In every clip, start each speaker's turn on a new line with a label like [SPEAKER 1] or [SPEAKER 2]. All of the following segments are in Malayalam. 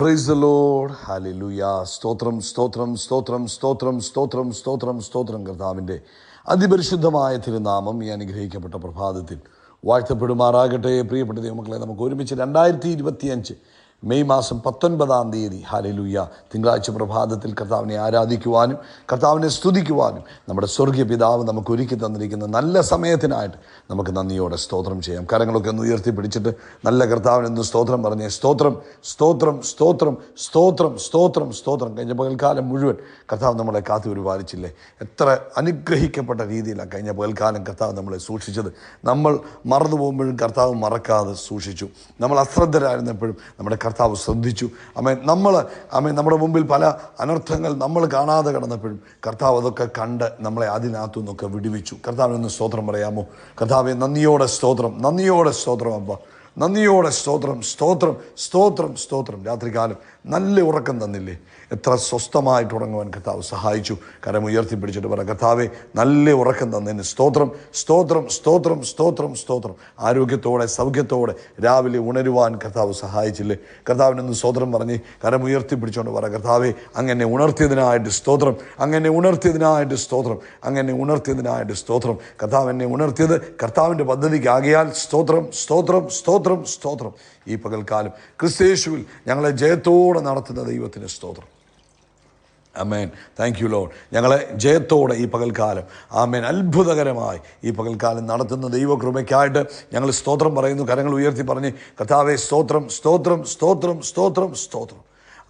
[SPEAKER 1] Praise the Lord. ഹല്ലേലൂയ. സ്തോത്രം സ്തോത്രം സ്തോത്രം സ്തോത്രം സ്തോത്രം സ്തോത്രം സ്തോത്രം. കർത്താവിൻ്റെ അതിപരിശുദ്ധമായ തിരുനാമം ഈ അനുഗ്രഹിക്കപ്പെട്ട പ്രഭാതത്തിൽ വാഴ്ത്തപ്പെടുമാറാകട്ടെ. പ്രിയപ്പെട്ട ദൈവമക്കളെ, നമുക്ക് ഒരുമിച്ച് 2025 മെയ് മാസം 19-ാം തീയതി ഹല്ലേലൂയ തിങ്കളാഴ്ച പ്രഭാതത്തിൽ കർത്താവിനെ ആരാധിക്കുവാനും കർത്താവിനെ സ്തുതിക്കുവാനും നമ്മുടെ സ്വർഗീയ പിതാവ് നമുക്ക് ഒരുക്കി തന്നിരിക്കുന്ന നല്ല സമയത്തിനായിട്ട് നമുക്ക് നന്ദിയോടെ സ്തോത്രം ചെയ്യാം. കരങ്ങളൊക്കെ ഒന്ന് ഉയർത്തിപ്പിടിച്ചിട്ട് നല്ല കർത്താവിനൊന്ന് സ്തോത്രം പറഞ്ഞേ. സ്തോത്രം സ്തോത്രം സ്തോത്രം സ്തോത്രം സ്തോത്രം സ്തോത്രം. കഴിഞ്ഞ പകൽക്കാലം മുഴുവൻ കർത്താവ് നമ്മളെ കാത്തു പരിപാലിച്ചില്ലേ? എത്ര അനുഗ്രഹിക്കപ്പെട്ട രീതിയിലാണ് കഴിഞ്ഞ പകൽക്കാലം കർത്താവ് നമ്മളെ സൂക്ഷിച്ചത്. നമ്മൾ മറന്നു പോകുമ്പോഴും കർത്താവ് മറക്കാതെ സൂക്ഷിച്ചു. നമ്മൾ അശ്രദ്ധരായിരുന്നപ്പോഴും നമ്മുടെ കർത്താവ് ശ്രദ്ധിച്ചു. നമ്മുടെ മുമ്പിൽ പല അനർത്ഥങ്ങൾ നമ്മൾ കാണാതെ കിടന്നപ്പോഴും കർത്താവ് അതൊക്കെ കണ്ട് നമ്മളെ അതിനകത്തു നിന്നൊക്കെ വിടുവിച്ചു. കർത്താവിനൊന്ന് സ്തോത്രം പറയാമോ? കർത്താവെ നന്ദിയോടെ സ്തോത്രം, നന്ദിയോടെ സ്തോത്രം അപ്പ, നന്ദിയോടെ സ്തോത്രം സ്തോത്രം സ്തോത്രം സ്തോത്രം. രാത്രികാലം നല്ല ഉറക്കം തന്നില്ലേ? എത്ര സ്വസ്ഥമായിട്ട് ഉറങ്ങുവാൻ കർത്താവ് സഹായിച്ചു. കരം ഉയർത്തിപ്പിടിച്ചിട്ട് പറ, കർത്താവെ നല്ല ഉറക്കം തന്നതിന് സ്തോത്രം സ്തോത്രം സ്തോത്രം സ്തോത്രം സ്തോത്രം. ആരോഗ്യത്തോടെ സൗഖ്യത്തോടെ രാവിലെ ഉണരുവാൻ കർത്താവ് സഹായിച്ചില്ലേ? കർത്താവിനൊന്ന് സ്തോത്രം പറഞ്ഞ് കരം ഉയർത്തിപ്പിടിച്ചുകൊണ്ട് പറ, കർത്താവെ അങ്ങനെ ഉണർത്തിയതിനായിട്ട് സ്തോത്രം, അങ്ങനെ ഉണർത്തിയതിനായിട്ട് സ്തോത്രം, അങ്ങനെ ഉണർത്തിയതിനായിട്ട് സ്തോത്രം. കർത്താവ് എന്നെ ഉണർത്തിയത് കർത്താവിൻ്റെ പദ്ധതിക്ക് ആകയാൽ സ്തോത്രം സ്തോത്രം സ്തോത്രം സ്തോത്രം. ഈ പകൽക്കാലം ക്രിസ്തയേശുവിൽ ഞങ്ങളെ ജയത്തോടെ നടത്തുന്ന ദൈവത്തിന് സ്തോത്രം. ആമേൻ. Thank you Lord. ഞങ്ങളെ ജയത്തോടെ ഈ പകൽക്കാലം ആമേൻ അത്ഭുതകരമായി ഈ പകൽക്കാലം നടത്തുന്ന ദൈവകൃപയ്ക്കായിട്ട് ഞങ്ങൾ സ്തോത്രം പറയുന്നു. കരങ്ങൾ ഉയർത്തി പറഞ്ഞ് കർത്താവെ സ്തോത്രം സ്തോത്രം സ്തോത്രം സ്തോത്രം സ്തോത്രം.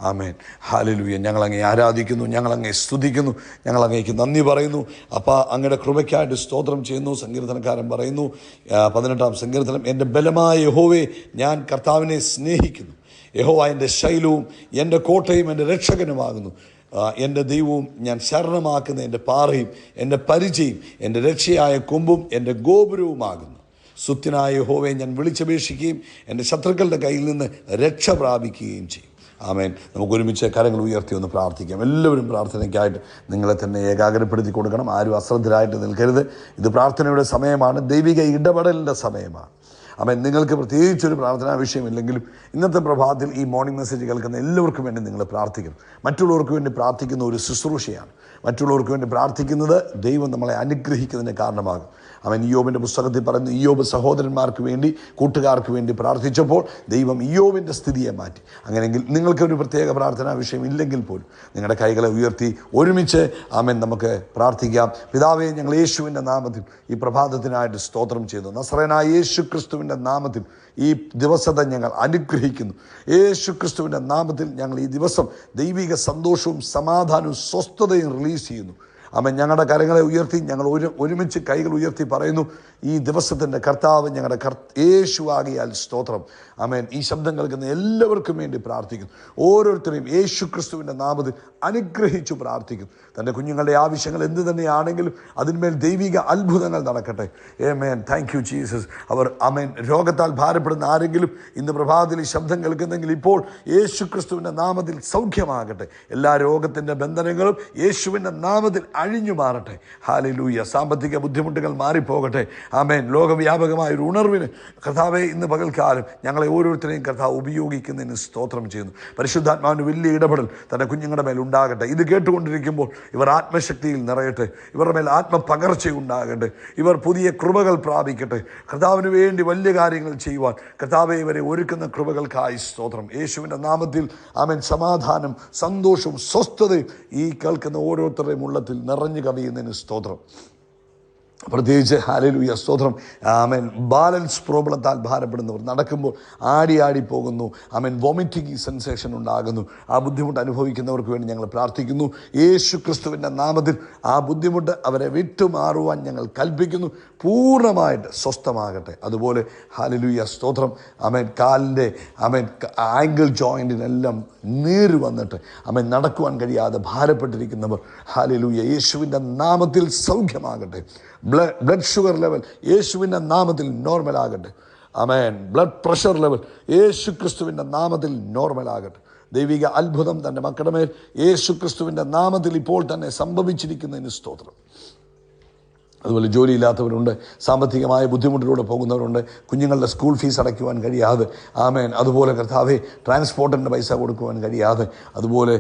[SPEAKER 1] ആമേൻ. ഹല്ലേലൂയ. ഞങ്ങളങ്ങേ ആരാധിക്കുന്നു, ഞങ്ങളങ്ങേ സ്തുതിക്കുന്നു, ഞങ്ങളങ്ങേക്ക് നന്ദി പറയുന്നു. അപ്പോൾ അങ്ങയുടെ കൃപയ്ക്കായിട്ട് സ്തോത്രം ചെയ്യുന്നു. സങ്കീർത്തനക്കാരൻ പറയുന്നു 18-ാം സങ്കീർത്തനം, എൻ്റെ ബലമായ യഹോവേ ഞാൻ കർത്താവിനെ സ്നേഹിക്കുന്നു. യഹോവ എൻ്റെ ശൈലവും എൻ്റെ കോട്ടയും എൻ്റെ രക്ഷകനുമാകുന്നു. എൻ്റെ ദൈവവും ഞാൻ ശരണമാക്കുന്ന എൻ്റെ പാറയും എൻ്റെ പരിചയും എൻ്റെ രക്ഷയായ കൊമ്പും എൻ്റെ ഗോപുരവുമാകുന്നു. സുത്യനായ യഹോവയെ ഞാൻ വിളിച്ചപേക്ഷിക്കുകയും എൻ്റെ ശത്രുക്കളുടെ കയ്യിൽ നിന്ന് രക്ഷ പ്രാപിക്കുകയും ചെയ്യും. ആമേൻ. നമുക്ക് ഒരുമിച്ച് കരങ്ങൾ ഉയർത്തി ഒന്ന് പ്രാർത്ഥിക്കാം. എല്ലാവരും പ്രാർത്ഥനയ്ക്കായിട്ട് നിങ്ങളെ തന്നെ ഏകാഗ്രപ്പെടുത്തി കൊടുക്കണം. ആരും അശ്രദ്ധരായിട്ട് നിൽക്കരുത്. ഇത് പ്രാർത്ഥനയുടെ സമയമാണ്, ദൈവിക ഇടപെടലിൻ്റെ സമയമാണ്. ആമേൻ. നിങ്ങൾക്ക് പ്രത്യേകിച്ചൊരു പ്രാർത്ഥനാ വിഷയമില്ലെങ്കിലും ഇന്നത്തെ പ്രഭാതത്തിൽ ഈ മോർണിംഗ് മെസ്സേജ് കേൾക്കുന്ന എല്ലാവർക്കും വേണ്ടി നിങ്ങൾ പ്രാർത്ഥിക്കണം. മറ്റുള്ളവർക്ക് വേണ്ടി പ്രാർത്ഥിക്കുന്ന ഒരു ശുശ്രൂഷയാണ്. മറ്റുള്ളവർക്ക് വേണ്ടി പ്രാർത്ഥിക്കുന്നത് ദൈവം നമ്മളെ അനുഗ്രഹിക്കുന്നതിന് കാരണമാകും. അവൻ ഇയ്യോബിൻ്റെ പുസ്തകത്തിൽ പറയുന്നു, ഇയ്യോബ് സഹോദരന്മാർക്ക് വേണ്ടി കൂട്ടുകാർക്ക് വേണ്ടി പ്രാർത്ഥിച്ചപ്പോൾ ദൈവം ഇയ്യോബിൻ്റെ സ്ഥിതിയെ മാറ്റി. അങ്ങനെയെങ്കിൽ നിങ്ങൾക്കൊരു പ്രത്യേക പ്രാർത്ഥനാ വിഷയം ഇല്ലെങ്കിൽ പോലും നിങ്ങളുടെ കൈകളെ ഉയർത്തി ഒരുമിച്ച് ആമേൻ നമുക്ക് പ്രാർത്ഥിക്കാം. പിതാവേ, ഞങ്ങൾ യേശുവിൻ്റെ നാമത്തിൽ ഈ പ്രഭാതത്തിനായിട്ട് സ്തോത്രം ചെയ്യുന്നു. നസറേനായ യേശു ക്രിസ്തുവിൻ്റെ നാമത്തിൽ ഈ ദിവസത്തെ ഞങ്ങൾ അനുഗ്രഹിക്കുന്നു. യേശു ക്രിസ്തുവിൻ്റെ നാമത്തിൽ ഞങ്ങൾ ഈ ദിവസം ദൈവിക സന്തോഷവും സമാധാനവും സ്വസ്ഥതയും റിലീസ് ചെയ്യുന്നു. ആമേൻ. ഞങ്ങളുടെ കരങ്ങളെ ഉയർത്തി ഞങ്ങൾ ഒരുമിച്ച് കൈകൾ ഉയർത്തി പറയുന്നു, ഈ ദിവസത്തിൻ്റെ കർത്താവ് ഞങ്ങളുടെ യേശു ആകിയാൽ സ്തോത്രം. ആമേൻ. ഈ ശബ്ദം കേൾക്കുന്ന എല്ലാവർക്കും വേണ്ടി പ്രാർത്ഥിക്കുന്നു. ഓരോരുത്തരെയും യേശു ക്രിസ്തുവിൻ്റെ നാമത്തിൽ അനുഗ്രഹിച്ചു പ്രാർത്ഥിക്കുന്നു. തൻ്റെ കുഞ്ഞുങ്ങളുടെ ആവശ്യങ്ങൾ എന്ത് തന്നെയാണെങ്കിലും അതിന്മേൽ ദൈവിക അത്ഭുതങ്ങൾ നടക്കട്ടെ. ആമേൻ. Thank you Jesus. അവർ ആമേൻ രോഗത്താൽ ഭാരപ്പെടുന്ന ആരെങ്കിലും ഇന്ന് പ്രഭാതത്തിൽ ഈ ശബ്ദം കേൾക്കുന്നെങ്കിൽ ഇപ്പോൾ യേശു ക്രിസ്തുവിൻ്റെ നാമത്തിൽ സൗഖ്യമാകട്ടെ. എല്ലാ രോഗത്തിൻ്റെ ബന്ധനങ്ങളും യേശുവിൻ്റെ നാമത്തിൽ അഴിഞ്ഞു മാറട്ടെ. ഹല്ലേലൂയ. സാമ്പത്തിക ബുദ്ധിമുട്ടുകൾ മാറിപ്പോകട്ടെ. ആമേൻ. ലോകവ്യാപകമായ ഒരു ഉണർവിന് കർത്താവെ ഇന്ന് പകൽക്കാലം ഞങ്ങളെ ഓരോരുത്തരെയും കർത്താവ് ഉപയോഗിക്കുന്നതിന് സ്തോത്രം ചെയ്യുന്നു. പരിശുദ്ധാത്മാവിന് വലിയ ഇടപെടൽ തൻ്റെ കുഞ്ഞുങ്ങളുടെ മേൽ ഉണ്ടാകട്ടെ. ഇത് കേട്ടുകൊണ്ടിരിക്കുമ്പോൾ ഇവർ ആത്മശക്തിയിൽ നിറയട്ടെ. ഇവരുടെ മേൽ ആത്മപകർച്ചയുണ്ടാകട്ടെ. ഇവർ പുതിയ കൃപകൾ പ്രാപിക്കട്ടെ. കർത്താവിന് വേണ്ടി വലിയ കാര്യങ്ങൾ ചെയ്യുവാൻ കർത്താവെ ഇവരെ ഒരുക്കുന്ന കൃപകൾക്കായി സ്തോത്രം. യേശുവിൻ്റെ നാമത്തിൽ ആമേൻ. സമാധാനം, സന്തോഷവും സ്വസ്ഥതയും ഈ കേൾക്കുന്ന ഓരോരുത്തരുടെയും ഉള്ളത്തിൽ നിറഞ്ഞു കവിയുന്നതിന് സ്തോത്രം. പ്രത്യേകിച്ച് ഹല്ലേലൂയ സ്തോത്രം. ആമേൻ. ബാലൻസ് പ്രോബ്ലത്താൽ ഭാരപ്പെടുന്നവർ നടക്കുമ്പോൾ ആടി പോകുന്നു. ആമേൻ. വോമിറ്റിംഗ് സെൻസേഷൻ ഉണ്ടാകുന്നു. ആ ബുദ്ധിമുട്ട് അനുഭവിക്കുന്നവർക്ക് വേണ്ടി ഞങ്ങൾ പ്രാർത്ഥിക്കുന്നു. യേശു ക്രിസ്തുവിൻ്റെ നാമത്തിൽ ആ ബുദ്ധിമുട്ട് അവരെ വിട്ടുമാറുവാൻ ഞങ്ങൾ കൽപ്പിക്കുന്നു. പൂർണ്ണമായിട്ട് സ്വസ്ഥമാകട്ടെ. അതുപോലെ ഹല്ലേലൂയ സ്തോത്രം. ആമേൻ. കാലിൻ്റെ ആമേൻ ആങ്കിൾ ജോയിൻറ്റിനെല്ലാം നീര് വന്നിട്ട് ആമേൻ നടക്കുവാൻ കഴിയാതെ ഭാരപ്പെട്ടിരിക്കുന്നവർ ഹല്ലേലൂയ യേശുവിൻ്റെ നാമത്തിൽ സൗഖ്യമാകട്ടെ. ബ്ലഡ് ഷുഗർ ലെവൽ യേശുവിൻ്റെ നാമത്തിൽ നോർമലാകട്ടെ. ആമേൻ. ബ്ലഡ് പ്രഷർ ലെവൽ യേശു ക്രിസ്തുവിൻ്റെ നാമത്തിൽ നോർമലാകട്ടെ. ദൈവിക അത്ഭുതം തൻ്റെ മക്കളുടെ മേൽ യേശു ക്രിസ്തുവിൻ്റെ നാമത്തിൽ ഇപ്പോൾ തന്നെ സംഭവിച്ചിരിക്കുന്നതിന് സ്തോത്രം. അതുപോലെ ജോലിയില്ലാത്തവരുണ്ട്, സാമ്പത്തികമായ ബുദ്ധിമുട്ടിലൂടെ പോകുന്നവരുണ്ട്, കുഞ്ഞുങ്ങളുടെ സ്കൂൾ ഫീസ് അടയ്ക്കുവാൻ കഴിയാതെ, ആമേൻ, അതുപോലെ കർത്താവേ ട്രാൻസ്പോർട്ടിൻ്റെ പൈസ കൊടുക്കുവാൻ കഴിയാതെ, അതുപോലെ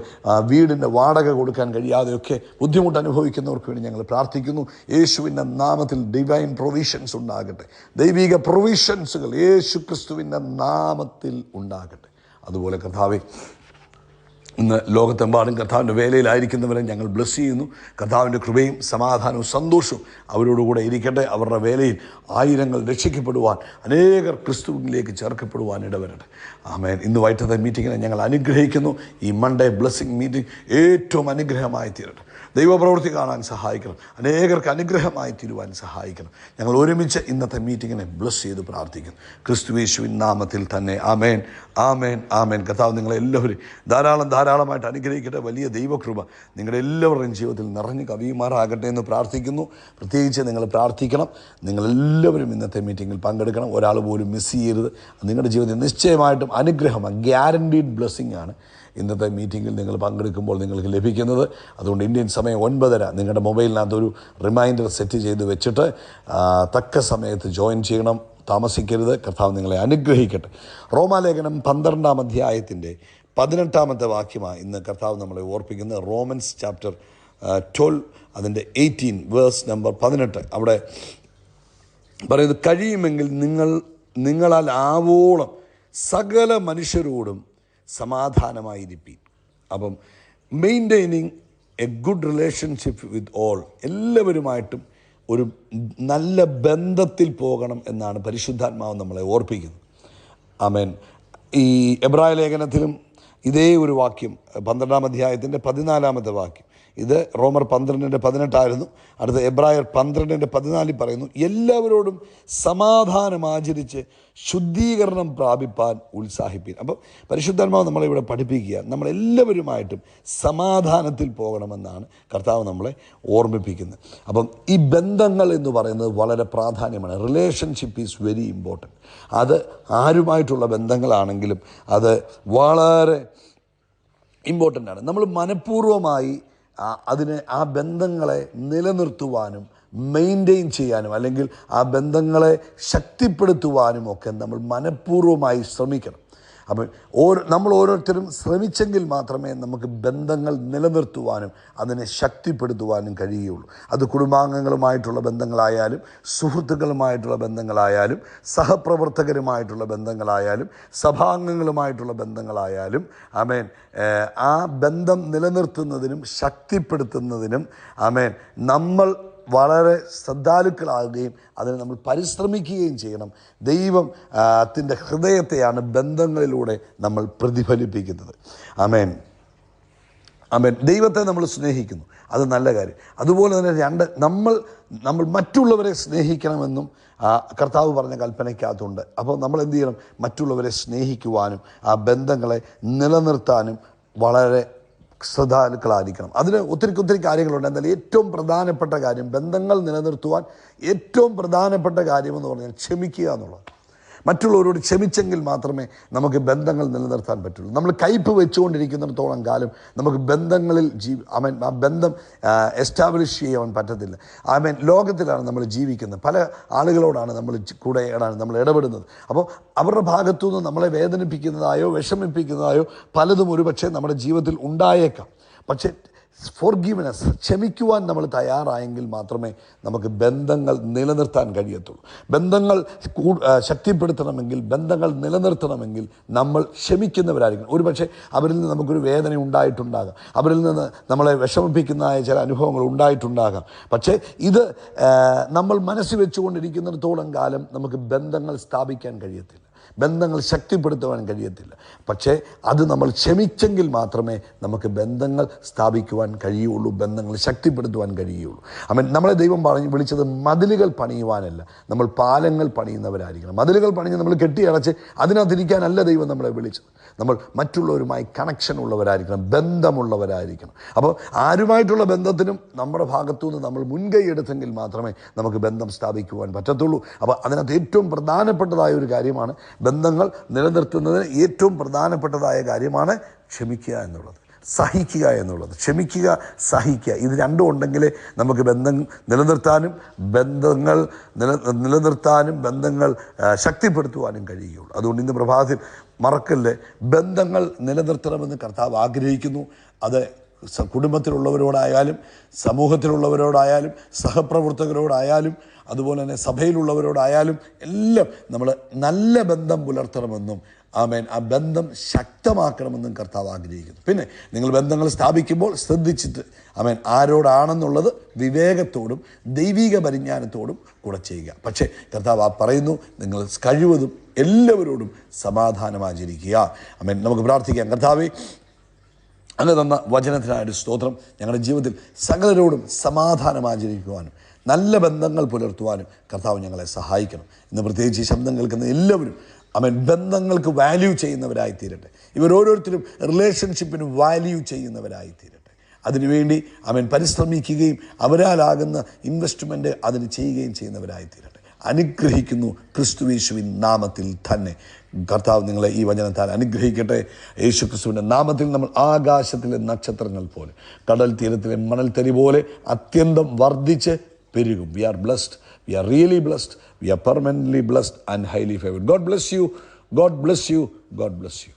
[SPEAKER 1] വീടിൻ്റെ വാടക കൊടുക്കാൻ കഴിയാതെയൊക്കെ ബുദ്ധിമുട്ട് അനുഭവിക്കുന്നവർക്ക് വേണ്ടി ഞങ്ങൾ പ്രാർത്ഥിക്കുന്നു. യേശുവിൻ്റെ നാമത്തിൽ ഡിവൈൻ പ്രൊവിഷൻസ് ഉണ്ടാകട്ടെ, ദൈവിക പ്രൊവിഷൻസുകൾ യേശു ക്രിസ്തുവിൻ്റെ നാമത്തിൽ ഉണ്ടാകട്ടെ. അതുപോലെ കർത്താവേ, ഇന്ന് ലോകത്തെമ്പാടും കർത്താവിൻ്റെ വേലയിലായിരിക്കുന്നവരെ ഞങ്ങൾ ബ്ലെസ് ചെയ്യുന്നു. കർത്താവിൻ്റെ കൃപയും സമാധാനവും സന്തോഷവും അവരോടുകൂടെ ഇരിക്കട്ടെ. അവരുടെ വേലയിൽ ആയിരങ്ങൾ രക്ഷിക്കപ്പെടുവാൻ, അനേകർ ക്രിസ്തുവിലേക്ക് ചേർക്കപ്പെടുവാൻ ഇടവരട്ടെ. ആമേൻ. ഇന്ന് വൈകിട്ടത്തെ മീറ്റിങ്ങിനെ ഞങ്ങൾ അനുഗ്രഹിക്കുന്നു. ഈ മൺഡേ ബ്ലെസ്സിങ് മീറ്റിംഗ് ഏറ്റവും അനുഗ്രഹമായി തീരട്ടെ. ദൈവപ്രവൃത്തി കാണാൻ സഹായിക്കണം, അനേകർക്ക് അനുഗ്രഹമായി തീരുവാൻ സഹായിക്കണം. ഞങ്ങൾ ഒരുമിച്ച് ഇന്നത്തെ മീറ്റിങ്ങിനെ ബ്ലെസ് ചെയ്ത് പ്രാർത്ഥിക്കുന്നു, ക്രിസ്തു യേശുവിൻ നാമത്തിൽ തന്നെ. ആമേൻ, ആമേൻ, ആമേൻ. കർത്താവ് നിങ്ങളെല്ലാവരും ധാരാളമായിട്ട് അനുഗ്രഹിക്കട്ടെ. വലിയ ദൈവകൃപ നിങ്ങളുടെ എല്ലാവരുടെയും ജീവിതത്തിൽ നിറഞ്ഞു കവിയുമാറാകട്ടെ എന്ന് പ്രാർത്ഥിക്കുന്നു. പ്രത്യേകിച്ച് നിങ്ങൾ പ്രാർത്ഥിക്കണം, നിങ്ങളെല്ലാവരും ഇന്നത്തെ മീറ്റിങ്ങിൽ പങ്കെടുക്കണം, ഒരാൾ പോലും മിസ് ചെയ്യരുത്. നിങ്ങളുടെ ജീവിതത്തിൽ നിശ്ചയമായിട്ടും അനുഗ്രഹമാണ്, ഗ്യാരണ്ടീഡ് ബ്ലെസ്സിങ് ആണ് ഇന്നത്തെ മീറ്റിങ്ങിൽ നിങ്ങൾ പങ്കെടുക്കുമ്പോൾ നിങ്ങൾക്ക് ലഭിക്കുന്നത്. അതുകൊണ്ട് ഇന്ത്യൻ സമയം 9:30 നിങ്ങളുടെ മൊബൈലിനകത്തൊരു റിമൈൻഡർ സെറ്റ് ചെയ്ത് വെച്ചിട്ട് തക്ക സമയത്ത് ജോയിൻ ചെയ്യണം, താമസിക്കരുത്. കർത്താവ് നിങ്ങളെ അനുഗ്രഹിക്കട്ടെ. റോമാലേഖനം 12-ാം അധ്യായത്തിൻ്റെ 18-ാമത്തെ വാക്യമാണ് ഇന്ന് കർത്താവ് നമ്മളെ ഓർപ്പിക്കുന്നത്. റോമൻസ് ചാപ്റ്റർ 12 അതിൻ്റെ 18 വേഴ്സ് നമ്പർ 18. അവിടെ പറയുന്നത്, കഴിയുമെങ്കിൽ നിങ്ങളാൽ ആവോളം സകല മനുഷ്യരോടും സമാധാനമായിരിക്കും. അപ്പം maintaining a good relationship with all, എല്ലാവരുമായിട്ടും ഒരു നല്ല ബന്ധത്തിൽ പോകണം എന്നാണ് പരിശുദ്ധാത്മാവ് നമ്മളെ ഓർപ്പിക്കുന്നത്. ആമേൻ. ഈ എബ്രായ ലേഖനത്തിലും ഇതേ ഒരു വാക്യം 12-ാം അധ്യായത്തിൻ്റെ 14-ാമത്തെ വാക്യം, ഇത് റോമർ 12:18 അടുത്ത എബ്രായർ 12:14 പറയുന്നു, എല്ലാവരോടും സമാധാനം ആചരിച്ച് ശുദ്ധീകരണം പ്രാപിപ്പാൻ ഉത്സാഹിപ്പീൻ. അപ്പോൾ പരിശുദ്ധാത്മാവ് നമ്മളെ ഇവിടെ പഠിപ്പിക്കുക, നമ്മളെല്ലാവരുമായിട്ടും സമാധാനത്തിൽ പോകണമെന്നാണ് കർത്താവ് നമ്മളെ ഓർമ്മിപ്പിക്കുന്നത്. അപ്പം ഈ ബന്ധങ്ങൾ എന്ന് പറയുന്നത് വളരെ പ്രാധാന്യമാണ്. Relationship is very important. അത് ആരുമായിട്ടുള്ള ബന്ധങ്ങളാണെങ്കിലും അത് വളരെ ഇമ്പോർട്ടൻ്റ് ആണ്. നമ്മൾ മനഃപൂർവ്വമായി ആ ബന്ധങ്ങളെ നിലനിർത്തുവാനും മെയിൻറ്റെയിൻ ചെയ്യാനും അല്ലെങ്കിൽ ആ ബന്ധങ്ങളെ ശക്തിപ്പെടുത്തുവാനും ഒക്കെ നമ്മൾ മനഃപൂർവ്വമായി ശ്രമിക്കണം. അപ്പം നമ്മൾ ഓരോരുത്തരും ശ്രമിച്ചെങ്കിൽ മാത്രമേ നമുക്ക് ബന്ധങ്ങൾ നിലനിർത്തുവാനും അതിനെ ശക്തിപ്പെടുത്തുവാനും കഴിയുകയുള്ളൂ. അത് കുടുംബാംഗങ്ങളുമായിട്ടുള്ള ബന്ധങ്ങളായാലും, സുഹൃത്തുക്കളുമായിട്ടുള്ള ബന്ധങ്ങളായാലും, സഹപ്രവർത്തകരുമായിട്ടുള്ള ബന്ധങ്ങളായാലും, സഭാംഗങ്ങളുമായിട്ടുള്ള ബന്ധങ്ങളായാലും, ആമേൻ, ആ ബന്ധം നിലനിർത്തുന്നതിനും ശക്തിപ്പെടുത്തുന്നതിനും ആമേൻ നമ്മൾ വളരെ ശ്രദ്ധാലുക്കളാകുകയും അതിന് നമ്മൾ പരിശ്രമിക്കുകയും ചെയ്യണം. ദൈവത്തിൻ്റെ ഹൃദയത്തെയാണ് ബന്ധങ്ങളിലൂടെ നമ്മൾ പ്രതിഫലിപ്പിക്കുന്നത്. ആമേൻ, ആമേൻ. ദൈവത്തെ നമ്മൾ സ്നേഹിക്കുന്നു, അത് നല്ല കാര്യം. അതുപോലെ തന്നെ നമ്മൾ മറ്റുള്ളവരെ സ്നേഹിക്കണമെന്നും കർത്താവ് പറഞ്ഞ കൽപ്പനയ്ക്കകത്തുണ്ട്. അപ്പോൾ നമ്മൾ എന്ത് ചെയ്യണം? മറ്റുള്ളവരെ സ്നേഹിക്കുവാനും ആ ബന്ധങ്ങളെ നിലനിർത്താനും വളരെ ശ്രദ്ധാലുക്കളായിരിക്കണം. അതിന് ഒത്തിരി കാര്യങ്ങളുണ്ട്. എന്നാൽ ഏറ്റവും പ്രധാനപ്പെട്ട കാര്യം, ബന്ധങ്ങൾ നിലനിർത്തുവാൻ ഏറ്റവും പ്രധാനപ്പെട്ട കാര്യമെന്ന് പറഞ്ഞാൽ ക്ഷമിക്കുക എന്നുള്ളത്. മറ്റുള്ളവരോട് ക്ഷമിച്ചെങ്കിൽ മാത്രമേ നമുക്ക് ബന്ധങ്ങൾ നിലനിർത്താൻ പറ്റുള്ളൂ. നമ്മൾ കയ്പ് വെച്ചുകൊണ്ടിരിക്കുന്നിടത്തോളം കാലം നമുക്ക് ബന്ധങ്ങളിൽ ആ ബന്ധം എസ്റ്റാബ്ലിഷ് ചെയ്യാൻ പറ്റത്തില്ല. ലോകത്തിലാണ് നമ്മൾ ജീവിക്കുന്നത്, പല ആളുകളോടാണ് നമ്മൾ ഇടപെടുന്നത്. അപ്പോൾ അവരുടെ ഭാഗത്തുനിന്ന് നമ്മളെ വേദനിപ്പിക്കുന്നതായോ വിഷമിപ്പിക്കുന്നതായോ പലതും ഒരുപക്ഷെ നമ്മുടെ ജീവിതത്തിൽ ഉണ്ടായേക്കാം. പക്ഷേ ഫോർഗീവ്നെസ്, ക്ഷമിക്കുവാൻ നമ്മൾ തയ്യാറായെങ്കിൽ മാത്രമേ നമുക്ക് ബന്ധങ്ങൾ നിലനിർത്താൻ കഴിയത്തുള്ളൂ. ബന്ധങ്ങൾ ശക്തിപ്പെടുത്തണമെങ്കിൽ, ബന്ധങ്ങൾ നിലനിർത്തണമെങ്കിൽ നമ്മൾ ക്ഷമിക്കുന്നവരായിരിക്കണം. ഒരുപക്ഷെ അവരിൽ നിന്ന് നമുക്കൊരു വേദന ഉണ്ടായിട്ടുണ്ടാകാം, അവരിൽ നിന്ന് നമ്മളെ വിഷമിപ്പിക്കുന്നതായ ചില അനുഭവങ്ങൾ ഉണ്ടായിട്ടുണ്ടാകാം. പക്ഷേ ഇത് നമ്മൾ മനസ്സിൽ വെച്ചുകൊണ്ടിരിക്കുന്നിടത്തോളം കാലം നമുക്ക് ബന്ധങ്ങൾ സ്ഥാപിക്കാൻ കഴിയത്തില്ല, ബന്ധങ്ങൾ ശക്തിപ്പെടുത്തുവാൻ കഴിയത്തില്ല. പക്ഷേ അത് നമ്മൾ ക്ഷമിച്ചെങ്കിൽ മാത്രമേ നമുക്ക് ബന്ധങ്ങൾ സ്ഥാപിക്കുവാൻ കഴിയുള്ളൂ, ബന്ധങ്ങൾ ശക്തിപ്പെടുത്തുവാൻ കഴിയുള്ളൂ. നമ്മളെ ദൈവം വിളിച്ചത് മതിലുകൾ പണിയുവാനല്ല, നമ്മൾ പാലങ്ങൾ പണിയുന്നവരായിരിക്കണം. മതിലുകൾ പണിഞ്ഞ് നമ്മൾ കെട്ടിയടച്ച് അതിനകത്തിരിക്കാനല്ല ദൈവം നമ്മളെ വിളിച്ചത്. നമ്മൾ മറ്റുള്ളവരുമായി കണക്ഷൻ ഉള്ളവരായിരിക്കണം, ബന്ധമുള്ളവരായിരിക്കണം. അപ്പോൾ ആരുമായിട്ടുള്ള ബന്ധത്തിനും നമ്മുടെ ഭാഗത്തുനിന്ന് നമ്മൾ മുൻകൈ എടുത്തെങ്കിൽ മാത്രമേ നമുക്ക് ബന്ധം സ്ഥാപിക്കുവാൻ പറ്റത്തുള്ളൂ. അപ്പോൾ അതിനകത്ത് ഏറ്റവും പ്രധാനപ്പെട്ടതായ ഒരു കാര്യമാണ്, ബന്ധങ്ങൾ നിലനിർത്തുന്നതിന് ഏറ്റവും പ്രധാനപ്പെട്ടതായ കാര്യമാണ് ക്ഷമിക്കുക എന്നുള്ളത്. സഹിക്കുക എന്നുള്ളത്. ക്ഷമിക്കുക, സഹിക്കുക, ഇത് രണ്ടും ഉണ്ടെങ്കിലേ നമുക്ക് ബന്ധങ്ങൾ നിലനിർത്താനും ബന്ധങ്ങൾ ശക്തിപ്പെടുത്തുവാനും കഴിയുകയുള്ളൂ. അതുകൊണ്ട് ഇന്ന് പ്രഭാതത്തിൽ മറക്കല്ലേ, ബന്ധങ്ങൾ നിലനിർത്തണമെന്ന് കർത്താവ് ആഗ്രഹിക്കുന്നു. അത് കുടുംബത്തിലുള്ളവരോടായാലും സമൂഹത്തിലുള്ളവരോടായാലും സഹപ്രവർത്തകരോടായാലും അതുപോലെ തന്നെ സഭയിലുള്ളവരോടായാലും എല്ലാം നമ്മൾ നല്ല ബന്ധം പുലർത്തണമെന്നും ആമേൻ ആ ബന്ധം ശക്തമാക്കണമെന്നും കർത്താവ് ആഗ്രഹിക്കുന്നു. പിന്നെ നിങ്ങൾ ബന്ധങ്ങൾ സ്ഥാപിക്കുമ്പോൾ ശ്രദ്ധിച്ചിട്ട് ആമേൻ ആരോടാണെന്നുള്ളത് വിവേകത്തോടും ദൈവിക പരിജ്ഞാനത്തോടും കൂടെ ചെയ്യുക. പക്ഷേ കർത്താവ് പറയുന്നു, നിങ്ങൾ കഴിവതും എല്ലാവരോടും സമാധാനം ആചരിക്കുക. ആമേൻ. നമുക്ക് പ്രാർത്ഥിക്കാം. കർത്താവേ, അങ്ങ് തന്ന വചനത്തിനായൊരു സ്തോത്രം. ഞങ്ങളുടെ ജീവിതത്തിൽ സകലരോടും സമാധാനം ആചരിക്കുവാനും നല്ല ബന്ധങ്ങൾ പുലർത്തുവാനും കർത്താവ് ഞങ്ങളെ സഹായിക്കണം. ഇന്ന് പ്രത്യേകിച്ച് ഈ ശബ്ദം കേൾക്കുന്ന എല്ലാവരും ആമേൻ ബന്ധങ്ങൾക്ക് വാല്യൂ ചെയ്യുന്നവരായി തീരട്ടെ. ഇവരോരോരുത്തരും റിലേഷൻഷിപ്പിന് വാല്യൂ ചെയ്യുന്നവരായി തീരട്ടെ. അതിനുവേണ്ടി ആമേൻ പരിശ്രമിക്കുകയും അവരാലാകുന്ന ഇൻവെസ്റ്റ്മെൻറ്റ് അതിന് ചെയ്യുകയും ചെയ്യുന്നവരായി തീരട്ടെ. അനുഗ്രഹിക്കുന്നു ക്രിസ്തുയേശുവിൻ നാമത്തിൽ തന്നെ. കർത്താവ് നിങ്ങളെ ഈ വചനത്താൽ അനുഗ്രഹിക്കട്ടെ. യേശു ക്രിസ്തുവിൻ്റെ നാമത്തിൽ നമ്മൾ ആകാശത്തിലെ നക്ഷത്രങ്ങൾ പോലെ കടൽ തീരത്തിലെ മണൽത്തരി പോലെ അത്യന്തം വർദ്ധിച്ച് പെരുകും. We are blessed. We are really blessed. We are permanently blessed and highly favored. God bless you. God bless you. God bless you.